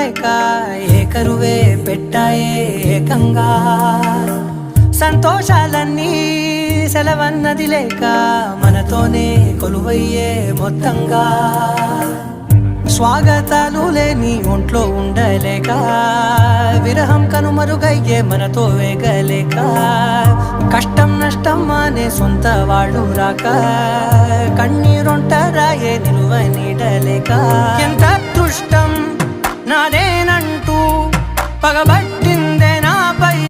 లేక ఏకరువే పెట్టాయే ఏకంగా సంతోషాలన్నీ సెలవన్నది లేక మనతోనే కొలువయ్యే మొత్తంగా స్వాగతాలు లేని ఒంట్లో ఉండలేక విరహం కనుమరుగయ్యే మనతో వేగలేక కష్టం నష్టం అనే సొంత వాళ్ళు రాక కన్నీరొంటరాయే నిలువ నీడలేక ఎంత అదృష్టం నాదేనంటూ పగబట్ట